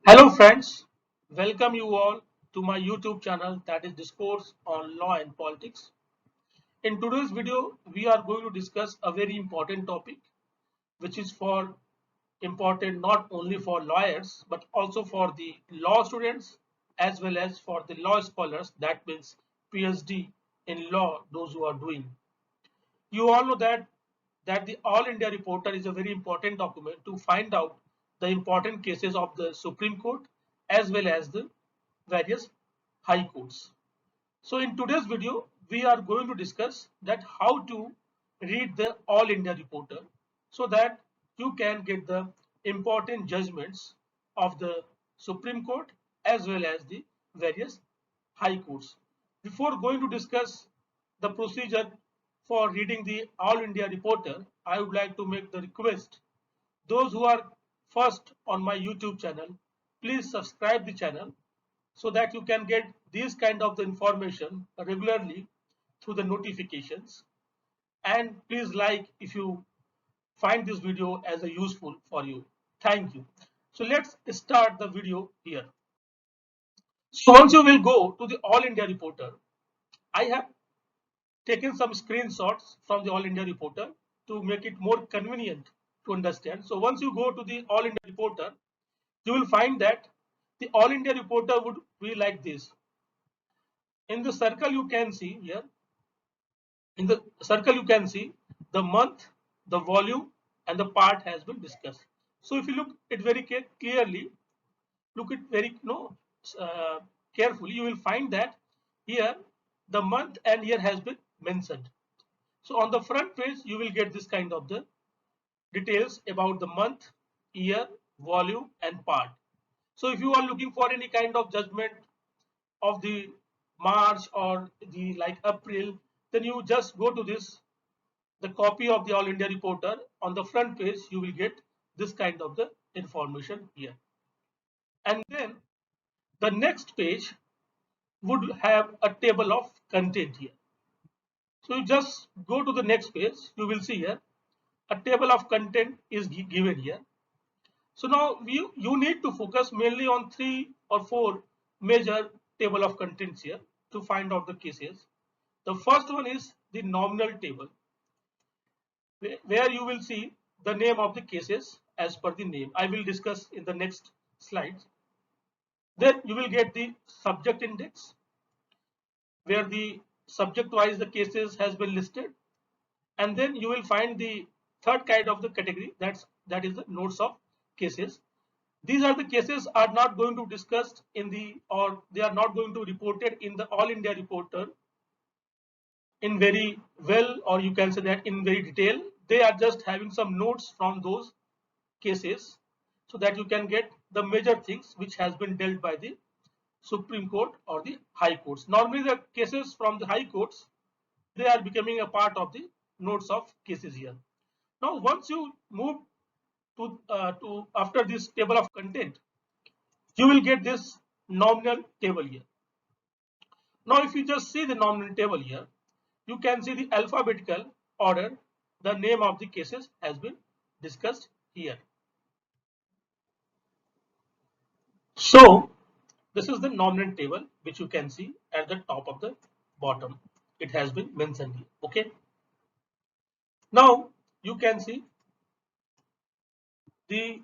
Hello friends, welcome you all to my YouTube channel that is Discourse on Law and Politics. In today's video, we are going to discuss a very important topic which is for important not only for lawyers but also for the law students as well as for the law scholars, that means PhD in law, those who are doing. You all know that the All India Reporter is a very important document to find out the important cases of the Supreme Court as well as the various high courts. So in today's video, we are going to discuss that how to read the All India Reporter so that you can get the important judgments of the Supreme Court as well as the various high courts. Before going to discuss the procedure for reading the All India Reporter, I would like to make the request. Those who are first on my YouTube channel, please subscribe the channel so that you can get these kind of the information regularly through the notifications. And please like if you find this video as a useful for you. Thank you. So let's start the video here. So once you will go to the All India Reporter, I have taken some screenshots from the All India Reporter to make it more convenient to understand. So once you go to the All India Reporter, you will find that the All India Reporter would be like this. In the circle you can see here, in the circle you can see the month, the volume and the part has been discussed. So if you look it very clearly, look it very uh, carefully, you will find that here the month and year has been mentioned. So on the front page you will get this kind of the details about the month, year, volume and part. So if you are looking for any kind of judgment of the March or the like April, then you just go to this, the copy of the All India Reporter. On the front page you will get this kind of the information here. And then the next page would have a table of content here. So you just go to the next page, you will see here a table of content is given here. So now you need to focus mainly on 3 or 4 major table of contents here to find out the cases. The first one is the nominal table, where you will see the name of the cases as per the name. I will discuss in the next slides. Then you will get the subject index, where the subject wise the cases has been listed. And then you will find the third kind of the category, that is the notes of cases. These are the cases are not going to discussed in the, or they are not going to reported in the All India Reporter in very well, or you can say that in very detail. They are just having some notes from those cases so that you can get the major things which has been dealt by the Supreme Court or the high courts. Normally the cases from the high courts, they are becoming a part of the notes of cases here. Now once you move to after this table of content, you will get this nominal table here. Now if you just see the nominal table here, you can see the alphabetical order, the name of the cases has been discussed here. So this is the nominal table which you can see at the top of the bottom. It has been mentioned here. Okay. Now you can see the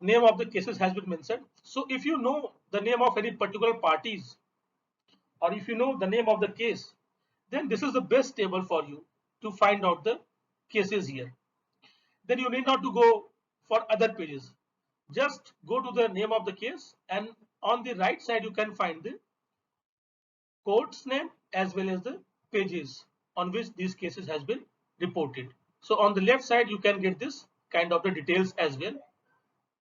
name of the cases has been mentioned. So if you know the name of any particular parties, or if you know the name of the case, then this is the best table for you to find out the cases here. Then you need not to go for other pages. Just go to the name of the case, and on the right side you can find the court's name as well as the pages on which these cases has been reported. So on the left side you can get this kind of the details as well,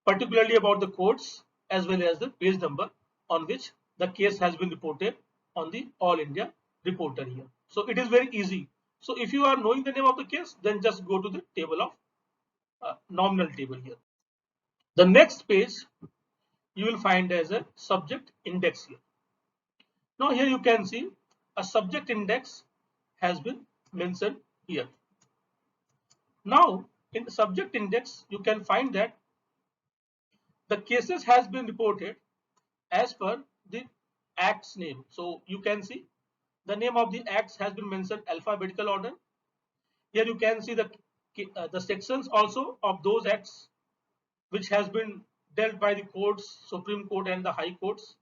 particularly about the courts as well as the page number on which the case has been reported on the All India Reporter here. So it is very easy. So if you are knowing the name of the case, then just go to the table of nominal table here. The next page you will find as a subject index here. Now here you can see a subject index has been mentioned here. Now in the subject index you can find that the cases has been reported as per the act's name. So you can see the name of the acts has been mentioned alphabetical order. Here you can see the sections also of those acts which has been dealt by the courts, Supreme Court and the High Courts,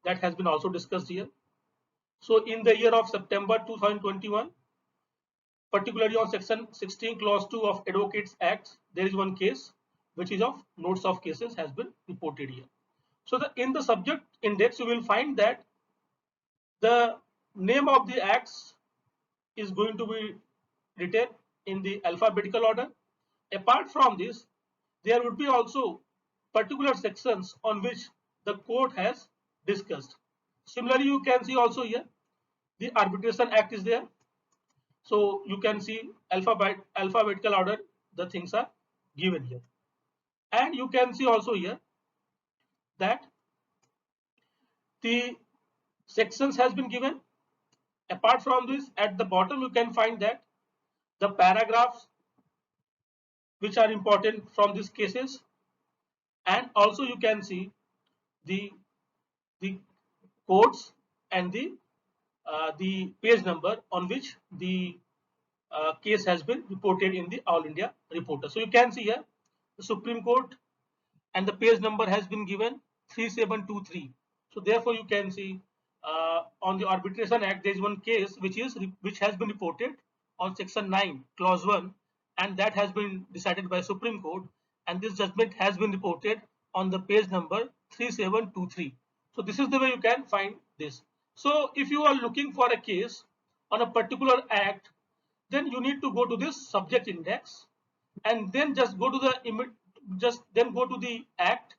that has been also discussed here. So in the year of September 2021, particularly on section 16 clause 2 of Advocates Act, there is one case which is of notes of cases has been reported here. So in the subject index, you will find that the name of the acts is going to be written in the alphabetical order. Apart from this, there would be also particular sections on which the court has discussed. Similarly, you can see also here the Arbitration Act is there. So you can see alphabetical order, the things are given here. And you can see also here that the sections has been given. Apart from this, at the bottom you can find that the paragraphs which are important from these cases, and also you can see the the codes and the page number on which the case has been reported in the All India Reporter. So you can see here the Supreme Court and the page number has been given 3723. So therefore you can see on the Arbitration Act there is one case which has been reported on section 9 clause 1, and that has been decided by Supreme Court, and this judgment has been reported on the page number 3723. So this is the way you can find this. So if you are looking for a case on a particular act, then you need to go to this subject index and then just go to the act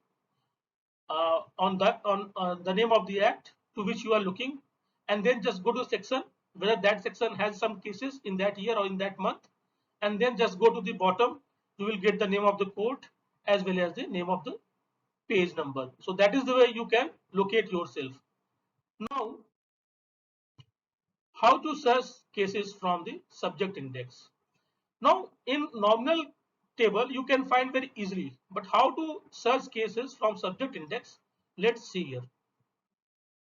on the name of the act to which you are looking, and then just go to section whether that section has some cases in that year or in that month, and then just go to the bottom. You will get the name of the court as well as the name of the page number. So that is the way you can locate yourself. Now, how to search cases from the subject index? Now, in nominal table, you can find very easily, but how to search cases from subject index? Let's see here.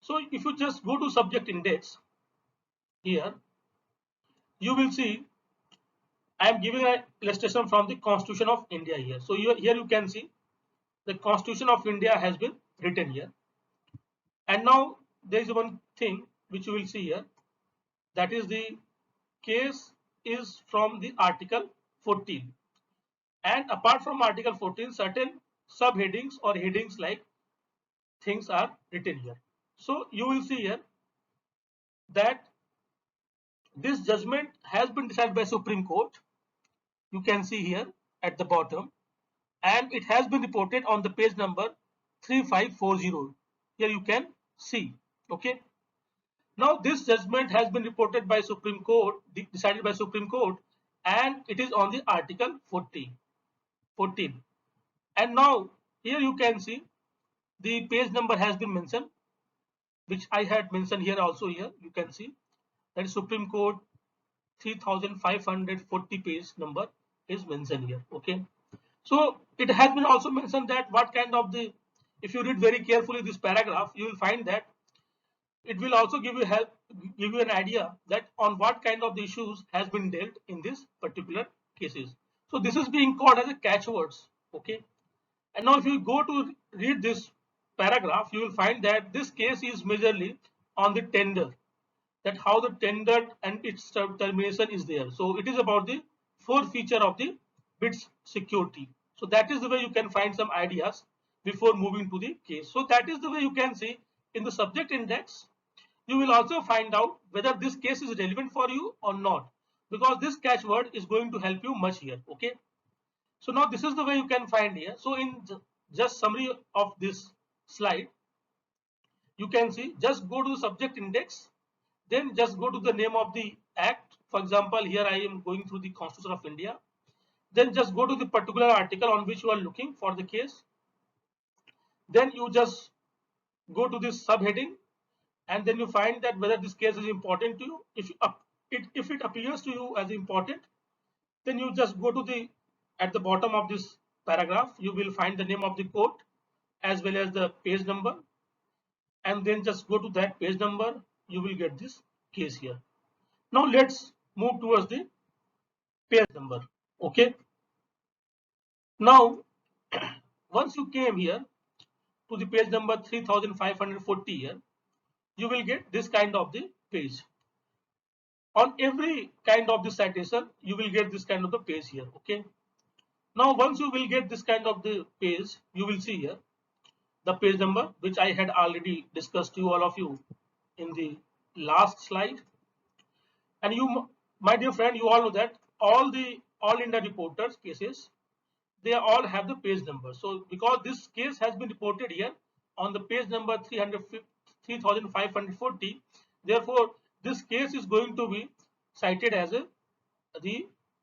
So if you just go to subject index here, you will see I am giving an illustration from the Constitution of India here. So here you can see the Constitution of India has been written here. And now there is one thing which you will see here, that is the case is from the Article 14. And apart from Article 14, certain subheadings or headings like things are written here. So you will see here that this judgment has been decided by Supreme Court. You can see here at the bottom, and it has been reported on the page number 3540. Here you can see. Okay. Now this judgment has been reported by Supreme Court, decided by Supreme Court, and it is on the Article 14. And now here you can see the page number has been mentioned, which I had mentioned here also. Here you can see that is Supreme Court 3540 page number is mentioned here. Okay. So it has been also mentioned that what kind of if you read very carefully this paragraph, you will find that it will also give you an idea that on what kind of the issues has been dealt in this particular cases. So this is being called as a catchwords. Okay. And now if you go to read this paragraph, you will find that this case is majorly on the tender, that how the tender and its termination is there. So it is about the forfeiture of the bids security. So that is the way you can find some ideas before moving to the case. So that is the way you can see in the subject index. You will also find out whether this case is relevant for you or not, because this catchword is going to help you much here. Okay. So now this is the way you can find here. So in just summary of this slide, you can see just go to the subject index, then just go to the name of the act. For example, here I am going through the Constitution of India. Then just go to the particular article on which you are looking for the case. Then you just go to this subheading, and then you find that whether this case is important to you. If it appears to you as important, then you just go to at the bottom of this paragraph, you will find the name of the court. as well as the page number, and then just go to that page number. You will get this case here. Now let's move towards the page number. Okay. Now once you came here to the page number 3540 here, you will get this kind of the page. On every kind of the citation, you will get this kind of the page here. Okay. Now once you will get this kind of the page, you will see here the page number, which I had already discussed to all of you in the last slide. And you, my dear friend, you all know that all India reporters cases, they all have the page number. So because this case has been reported here on the page number 3540, therefore this case is going to be cited as the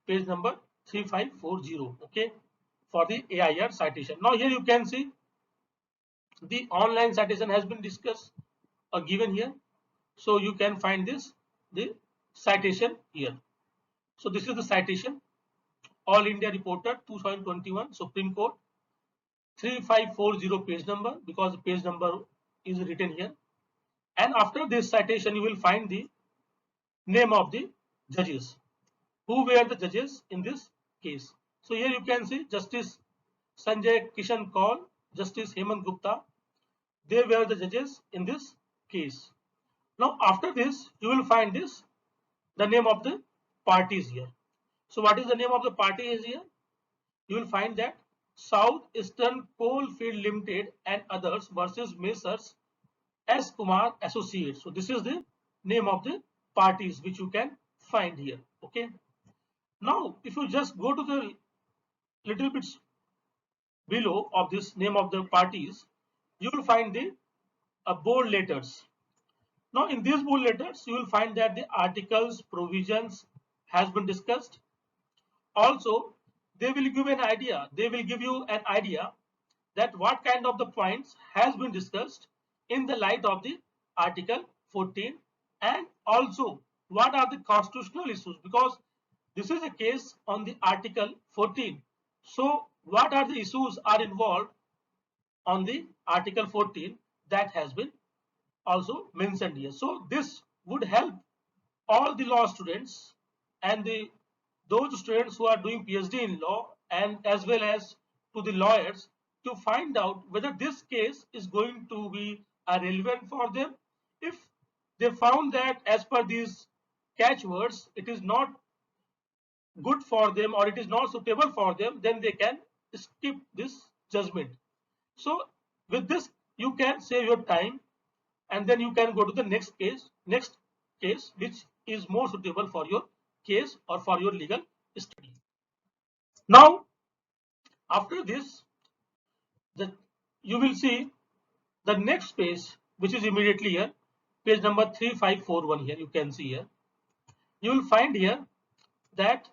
page number 3540. Okay, for the AIR citation. Now here you can see the online citation has been discussed or given here. So you can find the citation here. So this is the citation, All India Reporter 2021 Supreme Court 3540 page number, because the page number is written here. And after this citation, you will find the name of the judges. Who were the judges in this case? So here you can see Justice Sanjay Kishan Kaul, Justice Hemant Gupta. They were the judges in this case. Now after this, you will find the name of the parties here. So what is the name of the party is here? You will find that South Eastern Coalfield Limited and others versus Messrs S. Kumar Associates. So this is the name of the parties which you can find here. Okay. Now if you just go to the little bit below of this name of the parties, you will find the bold letters. Now in these bold letters, you will find that the articles, provisions has been discussed. Also, they will give an idea. They will give you an idea that what kind of the points has been discussed in the light of the Article 14, and also what are the constitutional issues, because this is a case on the Article 14. So what are the issues are involved on the Article 14 that has been also mentioned here. So this would help all the law students and those students who are doing PhD in law, and as well as to the lawyers, to find out whether this case is going to be relevant for them. If they found that as per these catchwords it is not good for them or it is not suitable for them, then they can skip this judgment. So with this you can save your time, and then you can go to the next case which is more suitable for your case or for your legal study. Now after this, you will see the next page, which is immediately here, page number 3541 here. You can see here, you will find here that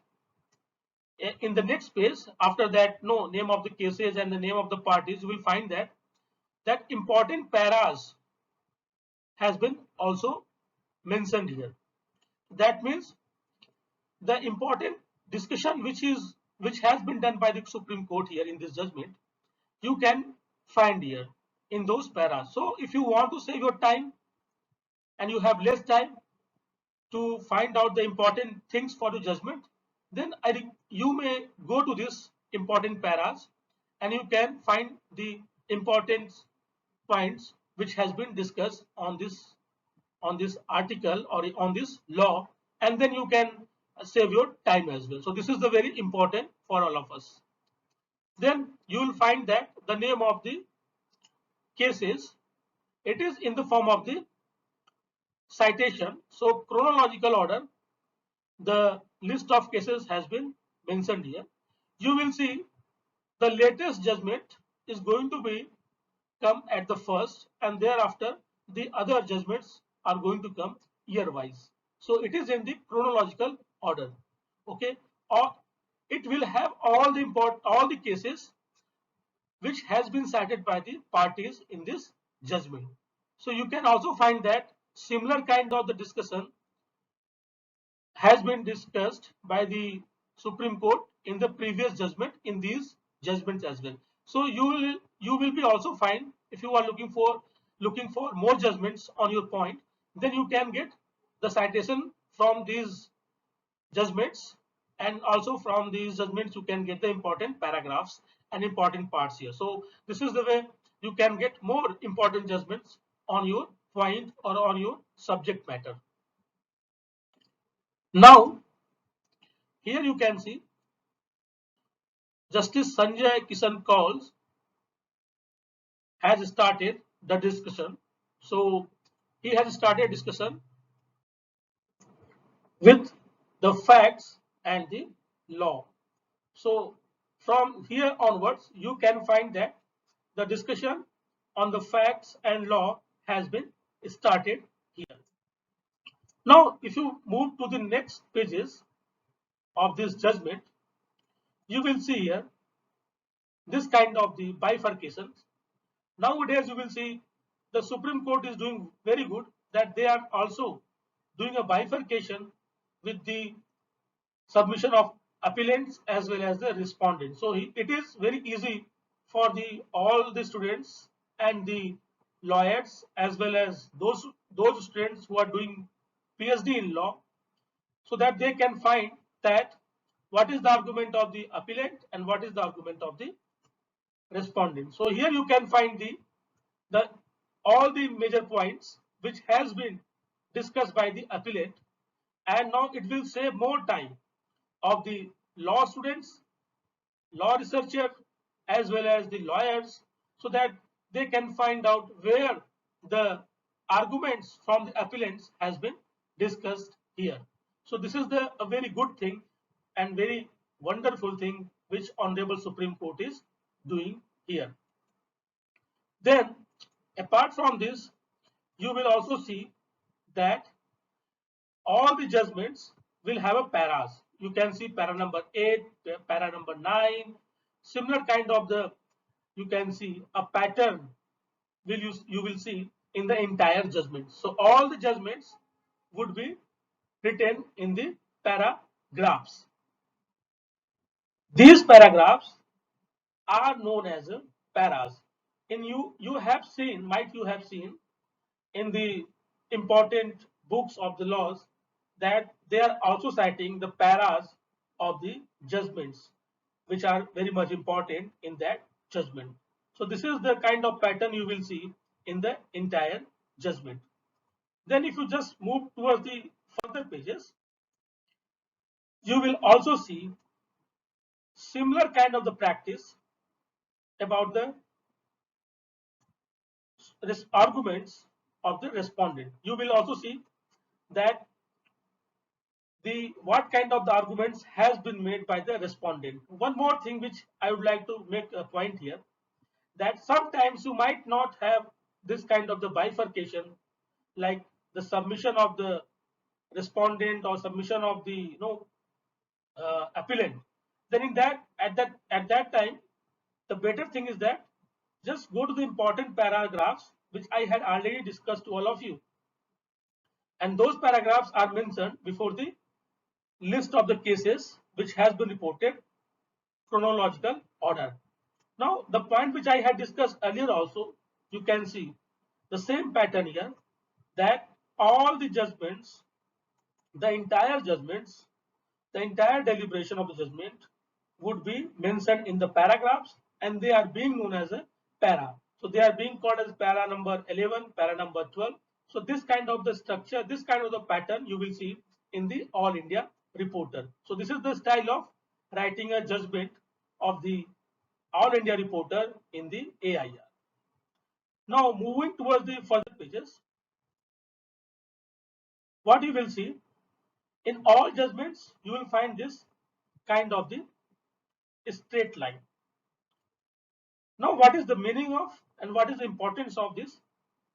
in the next page, after that no name of the cases and the name of the parties, you will find that important paras has been also mentioned here. That means the important discussion which has been done by the Supreme Court here in this judgment, you can find here in those paras. So if you want to save your time and you have less time to find out the important things for the judgment, then I think you may go to this important paras and you can find the important points which has been discussed on this article or on this law, and then you can save your time as well. So this is the very important for all of us. Then you will find that the name of the cases, it is in the form of the citation. So chronological order, the list of cases has been mentioned here. You will see the latest judgment is going to be come at the first, and thereafter the other judgments are going to come year wise. So it is in the chronological order. Okay, or it will have all the cases which has been cited by the parties in this judgment. So you can also find that similar kind of the discussion has been discussed by the Supreme Court in the previous judgment in these judgments as well. So you will you will be also find, if you are looking for more judgments on your point, then you can get the citation from these judgments, and also from these judgments you can get the important paragraphs and important parts here. So this is the way you can get more important judgments on your point or on your subject matter. Now here you can see Justice Sanjay Kishan Kauls has started the discussion. So he has started discussion with the facts and the law. So from here onwards, you can find that the discussion on the facts and law has been started here. Now, if you move to the next pages of this judgment, you will see here this kind of the bifurcations. Nowadays, you will see the Supreme Court is doing very good, that they are also doing a bifurcation with the submission of appellants as well as the respondents. So it is very easy for the all the students and the lawyers as well as those students who are doing PhD in law, so that they can find that what is the argument of the appellant and what is the argument of the respondent. So here you can find the all the major points which has been discussed by the appellant, and now it will save more time of the law students, law researcher, as well as the lawyers, so that they can find out where the arguments from the appellants has been discussed here. So this is a very good thing and very wonderful thing which Honorable Supreme Court is doing here. Then, apart from this, you will also see that all the judgments will have a paras. You can see para number 8, para number 9, similar kind of the, you can see a pattern you will see in the entire judgment. So all the judgments would be written in the paragraphs. These paragraphs are known as paras. In you have seen, might you have seen in the important books of the laws, that they are also citing the paras of the judgments, which are very much important in that judgment. So this is the kind of pattern you will see in the entire judgment. Then if you just move towards the further pages, you will also see similar kind of the practice about the arguments of the respondent. You will also see that the what kind of the arguments has been made by the respondent. One more thing which I would like to make a point here, that sometimes you might not have this kind of the bifurcation, like the submission of the respondent or submission of the appellant. Then in that at that time, the better thing is that just go to the important paragraphs which I had already discussed to all of you, and those paragraphs are mentioned before the list of the cases which has been reported chronological order. Now the point which I had discussed earlier also, you can see the same pattern here, that all the judgments, the entire judgments, the entire deliberation of the judgment would be mentioned in the paragraphs, and they are being known as a para. So they are being called as para number 11, para number 12. So this kind of the structure, this kind of the pattern you will see in the All India Reporter. So this is the style of writing a judgment of the All India Reporter in the AIR. Now moving towards the further pages, what you will see in all judgments, you will find this kind of the straight line. Now, what is the meaning of and what is the importance of these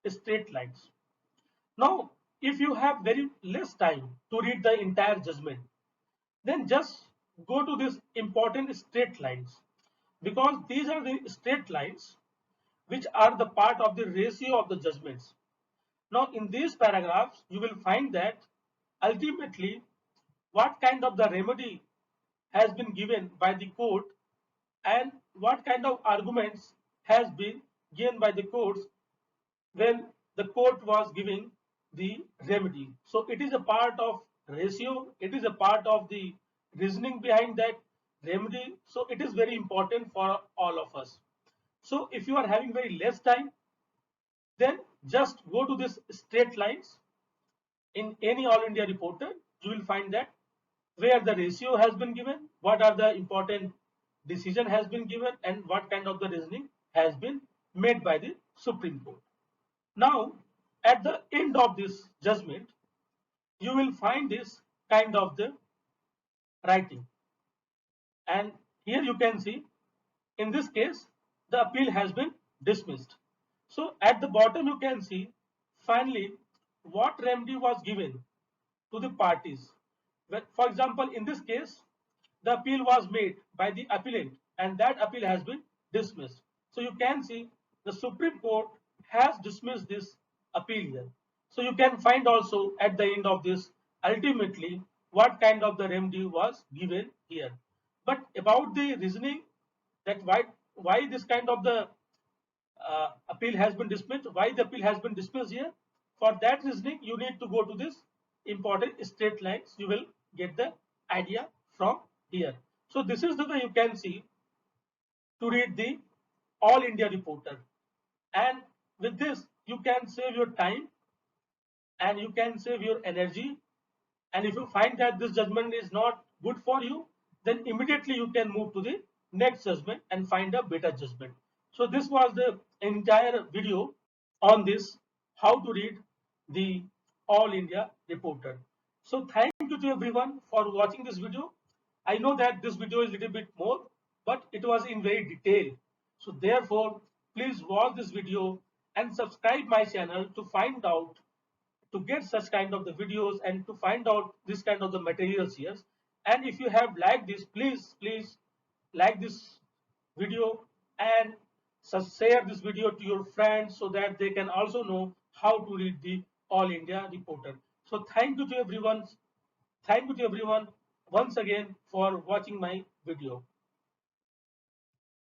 straight lines? Now, if you have very less time to read the entire judgment, then just go to these important straight lines, because these are the straight lines which are the part of the ratio of the judgments. Now, in these paragraphs, you will find that ultimately what kind of the remedy has been given by the court, and what kind of arguments has been given by the courts when the court was giving the remedy. So it is a part of ratio, it is a part of the reasoning behind that remedy. So it is very important for all of us. So if you are having very less time, then just go to this straight lines in any All India reporter. You will find that where the ratio has been given, what are the important decision has been given, and what kind of the reasoning has been made by the Supreme Court. Now, at the end of this judgment, you will find this kind of the writing. And here you can see, in this case, the appeal has been dismissed. So at the bottom, you can see, finally, what remedy was given to the parties. For example, in this case, the appeal was made by the appellant and that appeal has been dismissed. So you can see the Supreme Court has dismissed this appeal here. So you can find also at the end of this ultimately what kind of the remedy was given here. But about the reasoning that why this kind of the appeal has been dismissed, why the appeal has been dismissed here, for that reasoning you need to go to this important straight lines. You will get the idea from here. So this is the way you can see to read the All India Reporter, and with this you can save your time and you can save your energy. And if you find that this judgment is not good for you, then immediately you can move to the next judgment and find a better judgment. So this was the entire video on this, how to read the All India Reporter. So thank you to everyone for watching this video. I know that this video is a little bit more, but it was in very detail. So therefore, please watch this video and subscribe my channel to find out, to get such kind of the videos and to find out this kind of the materials here. And if you have liked this, please like this video and share this video to your friends so that they can also know how to read the All India Reporter. So thank you to everyone once again for watching my video.